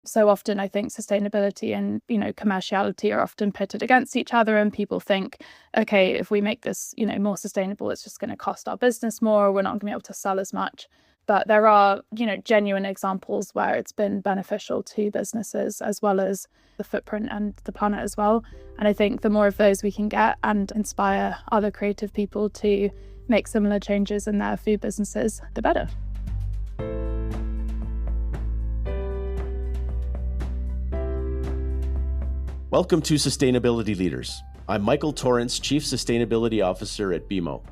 So often I think sustainability and, commerciality are often pitted against each other, and people think, okay, if we make this, more sustainable, it's just going to cost our business more. We're not going to be able to sell as much. But there are, genuine examples where it's been beneficial to businesses as well as the footprint and the planet as well. And I think the more of those we can get and inspire other creative people to make similar changes in their food businesses, the better. Welcome to Sustainability Leaders. I'm Michael Torrance, Chief Sustainability Officer at BMO.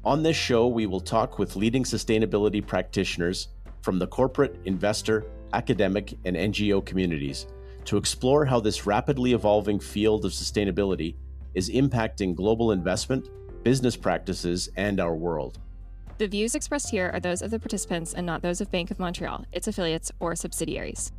On this show, we will talk with leading sustainability practitioners from the corporate, investor, academic, and NGO communities to explore how this rapidly evolving field of sustainability is impacting global investment, business practices, and our world. The views expressed here are those of the participants and not those of Bank of Montreal, its affiliates, or subsidiaries.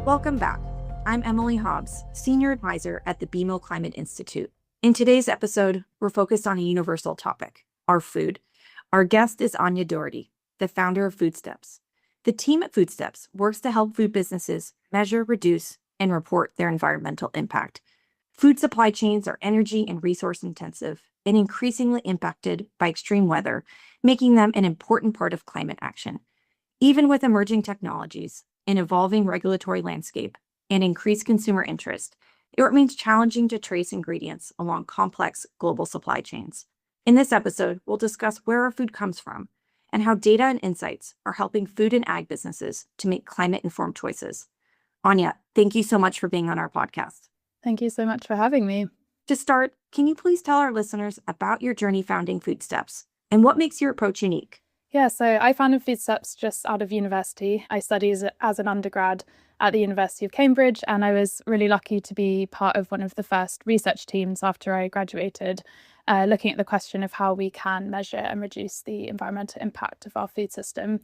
Welcome back. I'm Emily Hobbs, Senior Advisor at the BMO Climate Institute. In today's episode, we're focused on a universal topic, our food. Our guest is Anya Doherty, the founder of Foodsteps. The team at Foodsteps works to help food businesses measure, reduce, and report their environmental impact. Food supply chains are energy and resource intensive and increasingly impacted by extreme weather, making them an important part of climate action. Even with emerging technologies, an evolving regulatory landscape, and increased consumer interest, it remains challenging to trace ingredients along complex global supply chains. In this episode, we'll discuss where our food comes from and how data and insights are helping food and ag businesses to make climate-informed choices. Anya, thank you so much for being on our podcast. Thank you so much for having me. To start, can you please tell our listeners about your journey founding Foodsteps and what makes your approach unique? Yeah, so I founded Foodsteps just out of university. I studied as an undergrad at the University of Cambridge, and I was really lucky to be part of one of the first research teams after I graduated, looking at the question of how we can measure and reduce the environmental impact of our food system.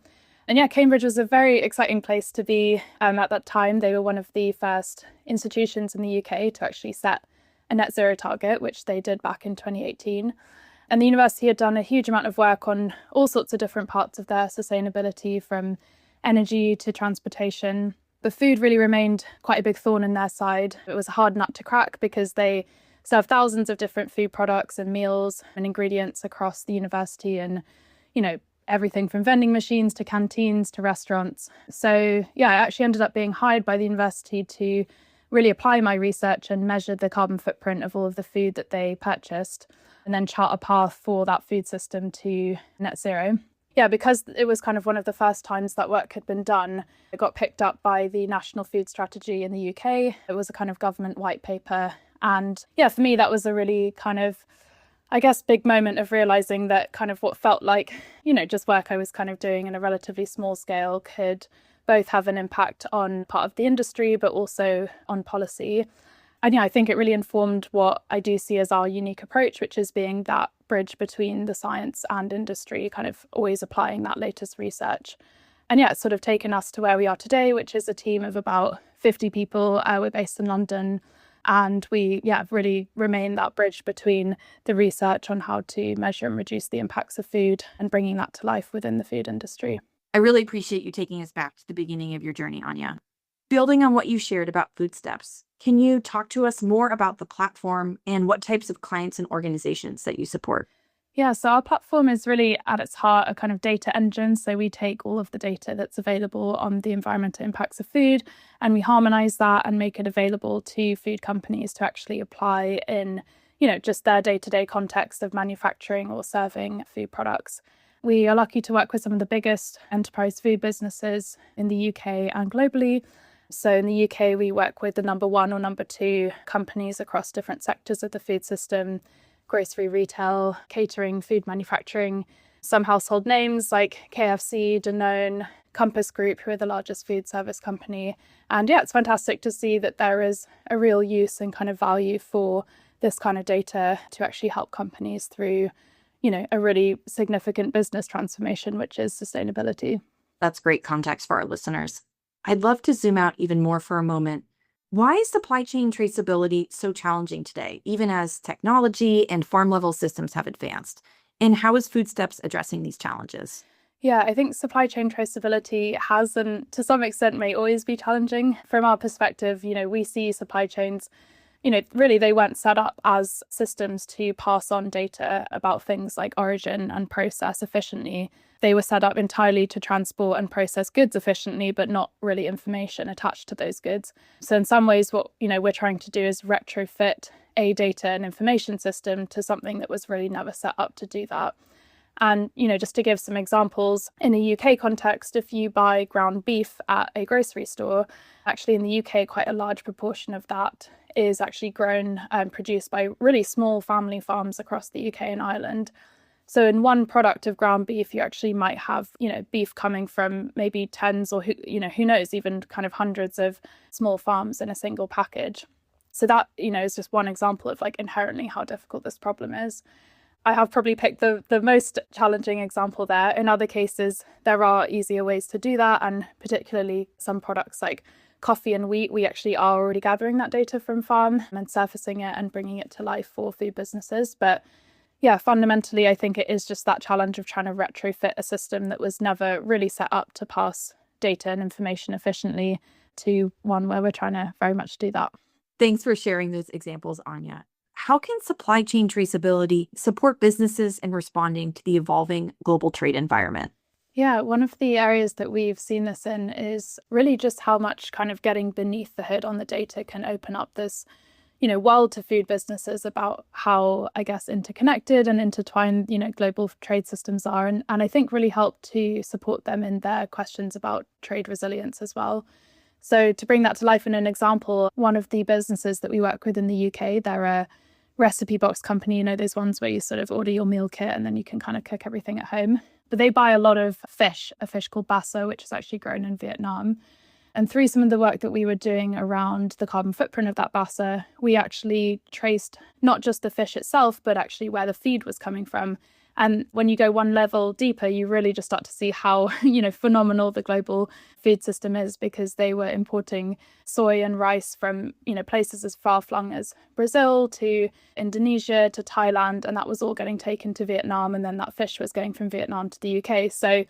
And yeah, Cambridge was a very exciting place to be at that time. They were one of the first institutions in the UK to actually set a net zero target, which they did back in 2018. And the university had done a huge amount of work on all sorts of different parts of their sustainability, from energy to transportation. But food really remained quite a big thorn in their side. It was a hard nut to crack because they serve thousands of different food products and meals and ingredients across the university, and, everything from vending machines to canteens to restaurants. So yeah, I actually ended up being hired by the university to really apply my research and measure the carbon footprint of all of the food that they purchased, and then chart a path for that food system to net zero. Yeah, because it was kind of one of the first times that work had been done, it got picked up by the National Food Strategy in the UK. It was a kind of government white paper. And yeah, for me, that was a really kind of, big moment of realizing that kind of what felt like, just work I was kind of doing in a relatively small scale could both have an impact on part of the industry, but also on policy. And yeah, I think it really informed what I do see as our unique approach, which is being that bridge between the science and industry, kind of always applying that latest research. And yeah, it's sort of taken us to where we are today, which is a team of about 50 people. We're based in London, and we really remain that bridge between the research on how to measure and reduce the impacts of food and bringing that to life within the food industry. I really appreciate you taking us back to the beginning of your journey, Anya. Building on what you shared about Foodsteps, can you talk to us more about the platform and what types of clients and organizations that you support? Yeah, so our platform is really at its heart a kind of data engine. So we take all of the data that's available on the environmental impacts of food, and we harmonize that and make it available to food companies to actually apply in, just their day-to-day context of manufacturing or serving food products. We are lucky to work with some of the biggest enterprise food businesses in the UK and globally. So in the UK, we work with the number 1 or number 2 companies across different sectors of the food system: grocery, retail, catering, food manufacturing, some household names like KFC, Danone, Compass Group, who are the largest food service company. And yeah, it's fantastic to see that there is a real use and kind of value for this kind of data to actually help companies through, a really significant business transformation, which is sustainability. That's great context for our listeners. I'd love to zoom out even more for a moment. Why is supply chain traceability so challenging today, even as technology and farm-level systems have advanced? And how is Foodsteps addressing these challenges? Yeah, I think supply chain traceability has, and to some extent may always be challenging. From our perspective, we see supply chains, really they weren't set up as systems to pass on data about things like origin and process efficiently. They were set up entirely to transport and process goods efficiently, but not really information attached to those goods. So in some ways, what we're trying to do is retrofit a data and information system to something that was really never set up to do that. And, just to give some examples, in a UK context, if you buy ground beef at a grocery store, actually in the UK, quite a large proportion of that is actually grown and produced by really small family farms across the UK and Ireland. So in one product of ground beef, you actually might have, beef coming from maybe tens or, who knows, even kind of hundreds of small farms in a single package. So that, is just one example of inherently how difficult this problem is. I have probably picked the most challenging example there. In other cases, there are easier ways to do that. And particularly some products like coffee and wheat, we actually are already gathering that data from farm and surfacing it and bringing it to life for food businesses. But yeah, fundamentally, I think it is just that challenge of trying to retrofit a system that was never really set up to pass data and information efficiently to one where we're trying to very much do that. Thanks for sharing those examples, Anya. How can supply chain traceability support businesses in responding to the evolving global trade environment? Yeah, one of the areas that we've seen this in is really just how much kind of getting beneath the hood on the data can open up this, world to food businesses about how, I guess, interconnected and intertwined, global trade systems are. And I think really help to support them in their questions about trade resilience as well. So to bring that to life in an example, one of the businesses that we work with in the UK, they're a recipe box company, those ones where you sort of order your meal kit and then you can kind of cook everything at home. But they buy a lot of fish, a fish called basso, which is actually grown in Vietnam. And through some of the work that we were doing around the carbon footprint of that basso, we actually traced not just the fish itself, but actually where the feed was coming from. And when you go one level deeper, you really just start to see how, phenomenal the global food system is, because they were importing soy and rice from, places as far-flung as Brazil to Indonesia to Thailand, and that was all getting taken to Vietnam, and then that fish was going from Vietnam to the UK. So,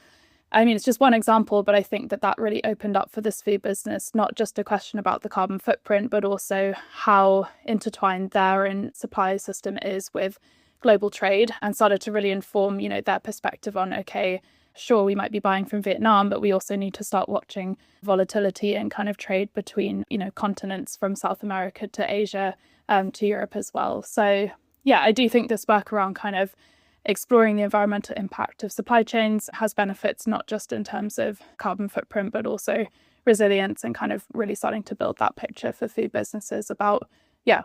it's just one example, but I think that really opened up for this food business, not just a question about the carbon footprint, but also how intertwined their own supply system is with global trade, and started to really inform, their perspective on, okay, sure, we might be buying from Vietnam, but we also need to start watching volatility and kind of trade between, continents from South America to Asia to Europe as well. So yeah, I do think this work around kind of exploring the environmental impact of supply chains has benefits, not just in terms of carbon footprint, but also resilience, and kind of really starting to build that picture for food businesses about,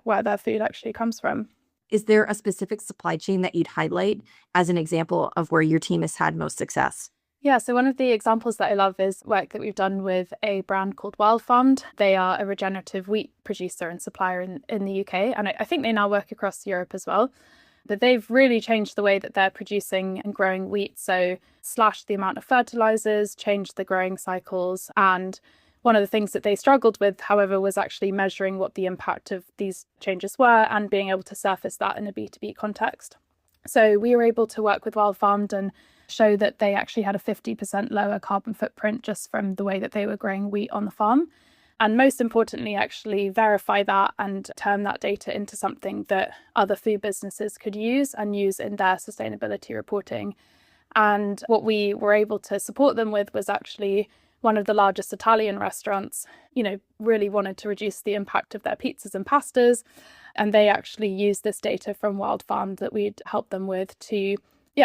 where their food actually comes from. Is there a specific supply chain that you'd highlight as an example of where your team has had most success? Yeah, so one of the examples that I love is work that we've done with a brand called Wild Farmed. They are a regenerative wheat producer and supplier in the UK, and I think they now work across Europe as well. But they've really changed the way that they're producing and growing wheat. So slashed the amount of fertilizers, changed the growing cycles, and one of the things that they struggled with, however, was actually measuring what the impact of these changes were and being able to surface that in a B2B context. So we were able to work with Wild Farmed and show that they actually had a 50% lower carbon footprint just from the way that they were growing wheat on the farm. And most importantly, actually verify that and turn that data into something that other food businesses could use and use in their sustainability reporting. And what we were able to support them with was actually one of the largest Italian restaurants, really wanted to reduce the impact of their pizzas and pastas. And they actually used this data from Wild Farm that we'd helped them with to,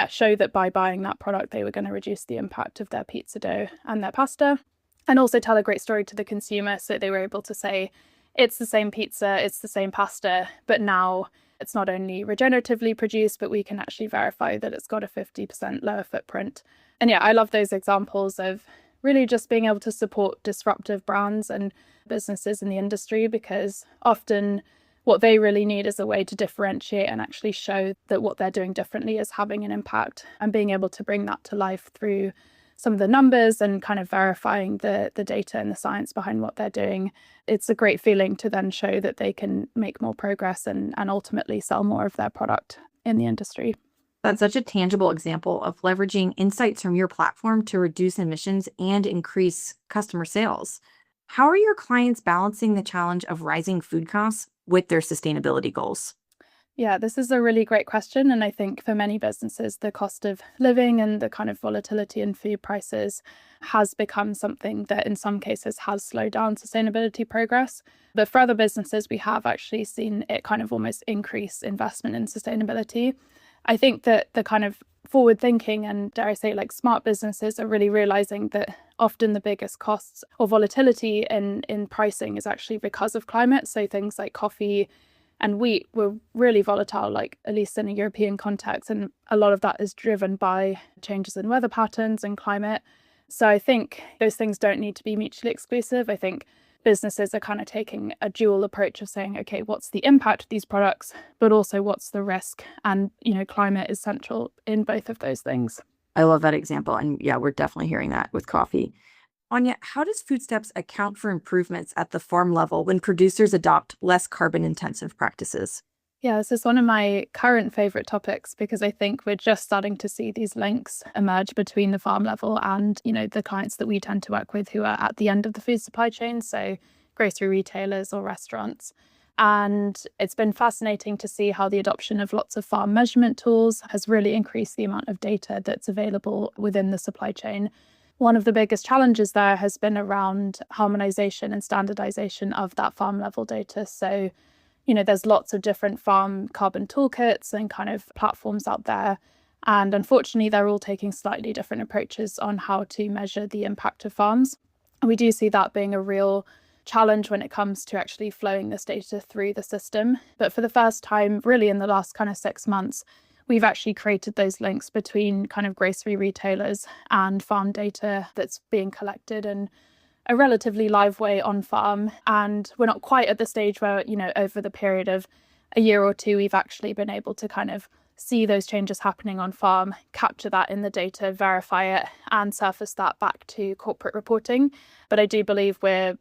show that by buying that product, they were going to reduce the impact of their pizza dough and their pasta. And also tell a great story to the consumer. So they were able to say, it's the same pizza, it's the same pasta, but now it's not only regeneratively produced, but we can actually verify that it's got a 50% lower footprint. And I love those examples of really just being able to support disruptive brands and businesses in the industry, because often what they really need is a way to differentiate and actually show that what they're doing differently is having an impact, and being able to bring that to life through some of the numbers and kind of verifying the data and the science behind what they're doing. It's a great feeling to then show that they can make more progress and ultimately sell more of their product in the industry. That's such a tangible example of leveraging insights from your platform to reduce emissions and increase customer sales. How are your clients balancing the challenge of rising food costs with their sustainability goals? Yeah, this is a really great question. And I think for many businesses, the cost of living and the kind of volatility in food prices has become something that in some cases has slowed down sustainability progress. But for other businesses, we have actually seen it kind of almost increase investment in sustainability. I think that the kind of forward thinking and, dare I say, like smart businesses are really realizing that often the biggest costs or volatility in pricing is actually because of climate. So things like coffee and wheat were really volatile, like at least in a European context. And a lot of that is driven by changes in weather patterns and climate. So I think those things don't need to be mutually exclusive. I think businesses are kind of taking a dual approach of saying, okay, what's the impact of these products, but also what's the risk? And, climate is central in both of those things. I love that example. And yeah, we're definitely hearing that with coffee. Anya, how does Foodsteps account for improvements at the farm level when producers adopt less carbon intensive practices? Yeah, this is one of my current favorite topics because I think we're just starting to see these links emerge between the farm level and, the clients that we tend to work with who are at the end of the food supply chain, so grocery retailers or restaurants. And it's been fascinating to see how the adoption of lots of farm measurement tools has really increased the amount of data that's available within the supply chain. One of the biggest challenges there has been around harmonization and standardization of that farm level data. So, there's lots of different farm carbon toolkits and kind of platforms out there. And unfortunately, they're all taking slightly different approaches on how to measure the impact of farms. And we do see that being a real challenge when it comes to actually flowing this data through the system. But for the first time, really in the last kind of 6 months, we've actually created those links between kind of grocery retailers and farm data that's being collected in a relatively live way on farm. And we're not quite at the stage where, over the period of a year or two, we've actually been able to kind of see those changes happening on farm, capture that in the data, verify it, and surface that back to corporate reporting. But I do believe we're,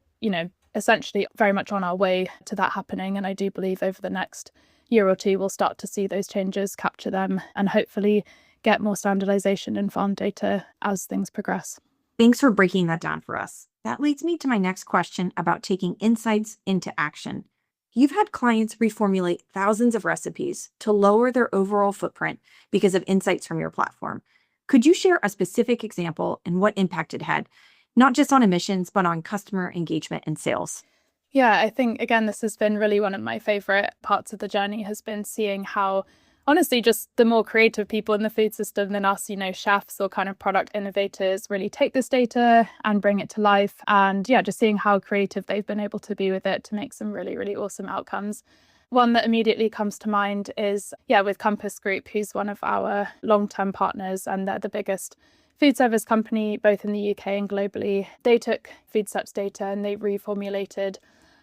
essentially very much on our way to that happening. And I do believe over the next year or two, we'll start to see those changes, capture them, and hopefully get more standardization in farm data as things progress. Thanks for breaking that down for us. That leads me to my next question about taking insights into action. You've had clients reformulate thousands of recipes to lower their overall footprint because of insights from your platform. Could you share a specific example and what impact it had, not just on emissions, but on customer engagement and sales? Yeah, I think, again, this has been really one of my favorite parts of the journey has been seeing how, honestly, just the more creative people in the food system than us, chefs or kind of product innovators really take this data and bring it to life. And yeah, just seeing how creative they've been able to be with it to make some really, really awesome outcomes. One that immediately comes to mind is, with Compass Group, who's one of our long-term partners, and they're the biggest food service company, both in the UK and globally. They took Foodsteps data and they reformulated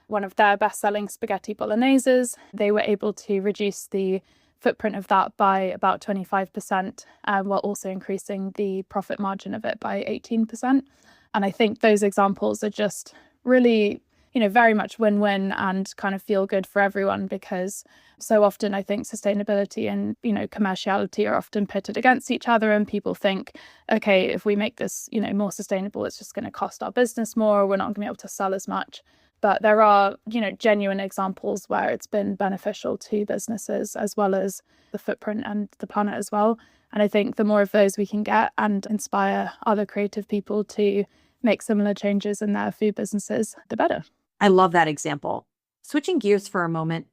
one of their best-selling spaghetti bologneses. They were able to reduce the footprint of that by about 25%, while also increasing the profit margin of it by 18%. And I think those examples are just really, very much win-win and kind of feel good for everyone, because so often I think sustainability and, commerciality are often pitted against each other, and people think, okay, if we make this, more sustainable, it's just going to cost our business more, we're not going to be able to sell as much. But there are, genuine examples where it's been beneficial to businesses as well as the footprint and the planet as well. And I think the more of those we can get and inspire other creative people to make similar changes in their food businesses, the better. I love that example. Switching gears for a moment,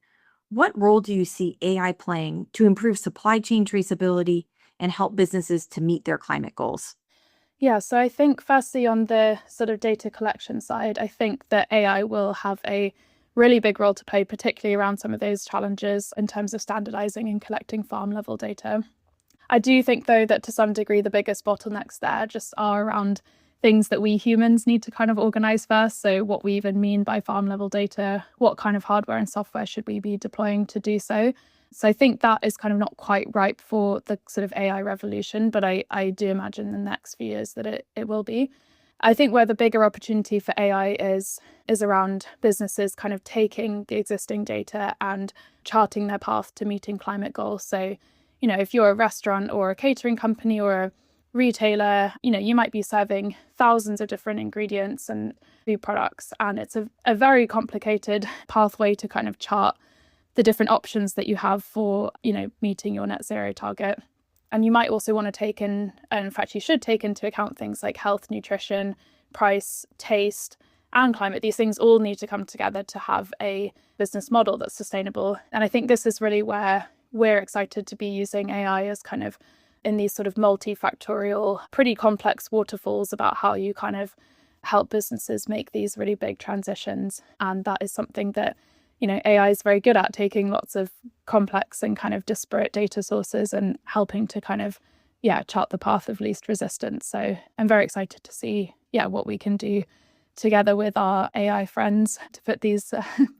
what role do you see AI playing to improve supply chain traceability and help businesses to meet their climate goals? Yeah, so I think firstly on the sort of data collection side, I think that AI will have a really big role to play, particularly around some of those challenges in terms of standardizing and collecting farm level data. I do think, though, that to some degree, the biggest bottlenecks there just are around things that we humans need to kind of organize first. So what we even mean by farm level data, what kind of hardware and software should we be deploying to do so? So I think that is kind of not quite ripe for the sort of AI revolution, but I do imagine in the next few years that it will be. I think where the bigger opportunity for AI is around businesses kind of taking the existing data and charting their path to meeting climate goals. So, if you're a restaurant or a catering company or a retailer, you might be serving thousands of different ingredients and food products. And it's a very complicated pathway to kind of chart the different options that you have for, meeting your net zero target. And you might also want to take in, and in fact, you should take into account things like health, nutrition, price, taste, and climate. These things all need to come together to have a business model that's sustainable. And I think this is really where we're excited to be using AI as kind of in these sort of multifactorial, pretty complex waterfalls about how you kind of help businesses make these really big transitions. And that is something that AI is very good at, taking lots of complex and kind of disparate data sources and helping to kind of, chart the path of least resistance. So I'm very excited to see, what we can do together with our AI friends to put these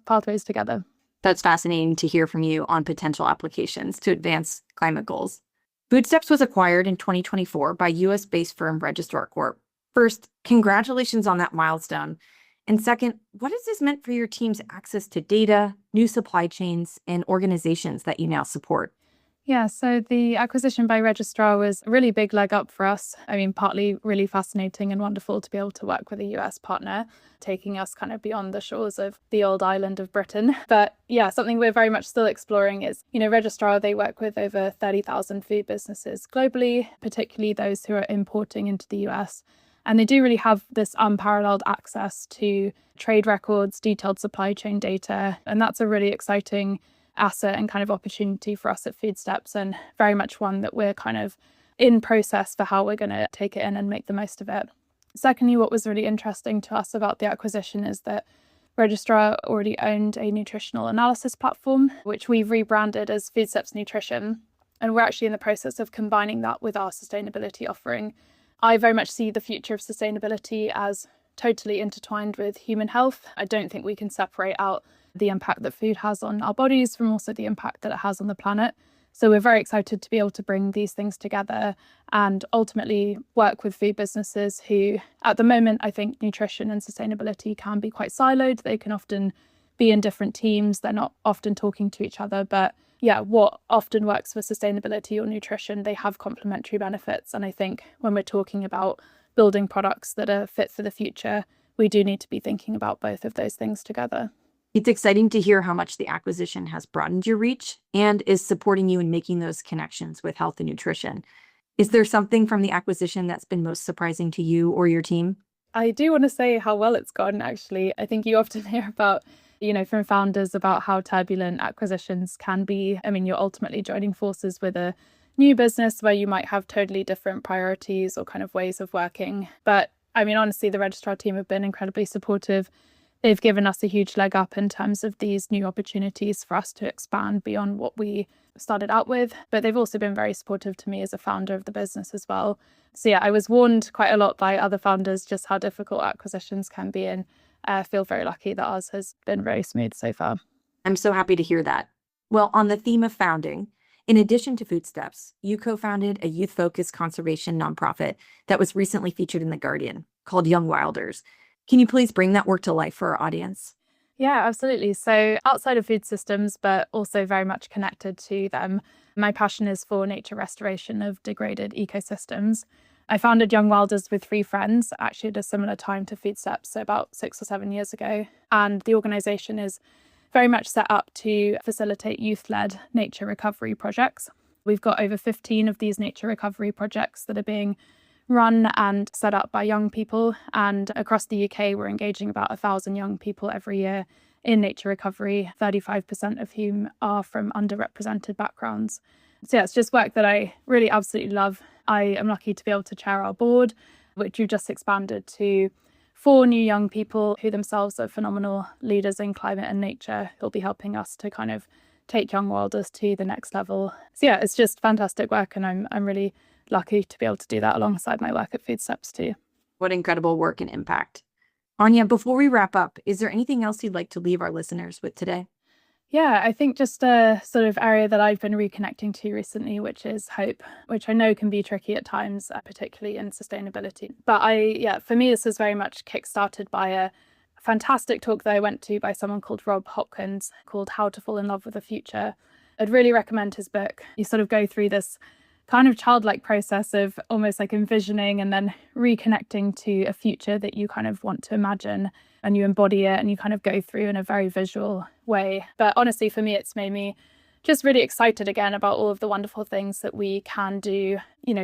pathways together. That's fascinating to hear from you on potential applications to advance climate goals. Foodsteps was acquired in 2024 by US-based firm Registrar Corp. First, congratulations on that milestone. And second, what has this meant for your team's access to data, new supply chains, and organizations that you now support? Yeah, so the acquisition by Registrar was a really big leg up for us. I mean, partly really fascinating and wonderful to be able to work with a US partner, taking us kind of beyond the shores of the old island of Britain. But something we're very much still exploring is, Registrar, they work with over 30,000 food businesses globally, particularly those who are importing into the US. And they do really have this unparalleled access to trade records, detailed supply chain data. And that's a really exciting asset and kind of opportunity for us at Foodsteps, and very much one that we're kind of in process for how we're going to take it in and make the most of it. Secondly, what was really interesting to us about the acquisition is that Registrar already owned a nutritional analysis platform, which we've rebranded as Foodsteps Nutrition. And we're actually in the process of combining that with our sustainability offering. I very much see the future of sustainability as totally intertwined with human health. I don't think we can separate out the impact that food has on our bodies from also the impact that it has on the planet. So we're very excited to be able to bring these things together and ultimately work with food businesses who, at the moment, I think nutrition and sustainability can be quite siloed. They can often be in different teams. They're not often talking to each other, but what often works for sustainability or nutrition, they have complementary benefits. And I think when we're talking about building products that are fit for the future, we do need to be thinking about both of those things together. It's exciting to hear how much the acquisition has broadened your reach and is supporting you in making those connections with health and nutrition. Is there something from the acquisition that's been most surprising to you or your team? I do want to say how well it's gone, actually. I think you often hear about, from founders about how turbulent acquisitions can be. I mean, you're ultimately joining forces with a new business where you might have totally different priorities or kind of ways of working. But I mean, honestly, the Registrar team have been incredibly supportive. They've given us a huge leg up in terms of these new opportunities for us to expand beyond what we started out with. But they've also been very supportive to me as a founder of the business as well. So I was warned quite a lot by other founders just how difficult acquisitions can be. And I feel very lucky that ours has been very smooth so far. I'm so happy to hear that. Well, on the theme of founding, in addition to Foodsteps, you co-founded a youth-focused conservation nonprofit that was recently featured in The Guardian called Young Wilders. Can you please bring that work to life for our audience? Yeah, absolutely. So outside of food systems, but also very much connected to them, my passion is for nature restoration of degraded ecosystems. I founded Young Wilders with 3 friends, actually at a similar time to Foodsteps, so about 6 or 7 years ago. And the organisation is very much set up to facilitate youth-led nature recovery projects. We've got over 15 of these nature recovery projects that are being run and set up by young people. And across the UK, we're engaging about 1,000 young people every year in nature recovery, 35% of whom are from underrepresented backgrounds. So it's just work that I really absolutely love. I am lucky to be able to chair our board, which we've just expanded to 4 new young people who themselves are phenomenal leaders in climate and nature who'll be helping us to kind of take Young Wilders to the next level. So it's just fantastic work, and I'm really lucky to be able to do that alongside my work at Foodsteps too. What incredible work and impact. Anya, before we wrap up, is there anything else you'd like to leave our listeners with today? Yeah, I think just a sort of area that I've been reconnecting to recently, which is hope, which I know can be tricky at times, particularly in sustainability. But for me, this was very much kickstarted by a fantastic talk that I went to by someone called Rob Hopkins called How to Fall in Love with the Future. I'd really recommend his book. You sort of go through this kind of childlike process of almost like envisioning and then reconnecting to a future that you kind of want to imagine, and you embody it and you kind of go through in a very visual way. But honestly, for me, it's made me just really excited again about all of the wonderful things that we can do,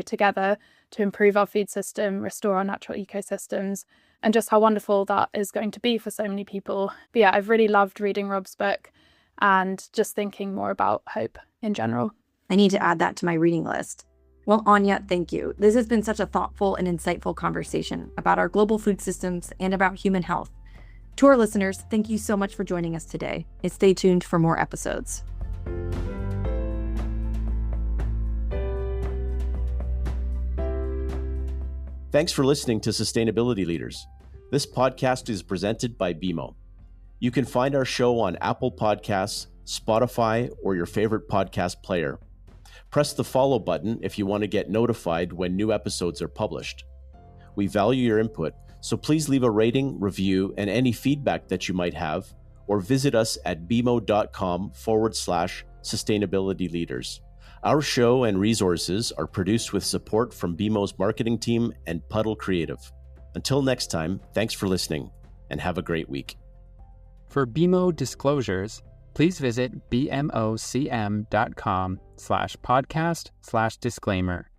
together to improve our food system, restore our natural ecosystems, and just how wonderful that is going to be for so many people. But yeah, I've really loved reading Rob's book and just thinking more about hope in general. I need to add that to my reading list. Well, Anya, thank you. This has been such a thoughtful and insightful conversation about our global food systems and about human health. To our listeners, thank you so much for joining us today, and stay tuned for more episodes. Thanks for listening to Sustainability Leaders. This podcast is presented by BMO. You can find our show on Apple Podcasts, Spotify, or your favorite podcast player. Press the follow button if you want to get notified when new episodes are published. We value your input, so please leave a rating, review, and any feedback that you might have, or visit us at bmo.com/sustainability leaders. Our show and resources are produced with support from BMO's marketing team and Puddle Creative. Until next time, thanks for listening, and have a great week. For BMO disclosures, please visit bmocm.com/podcast/disclaimer.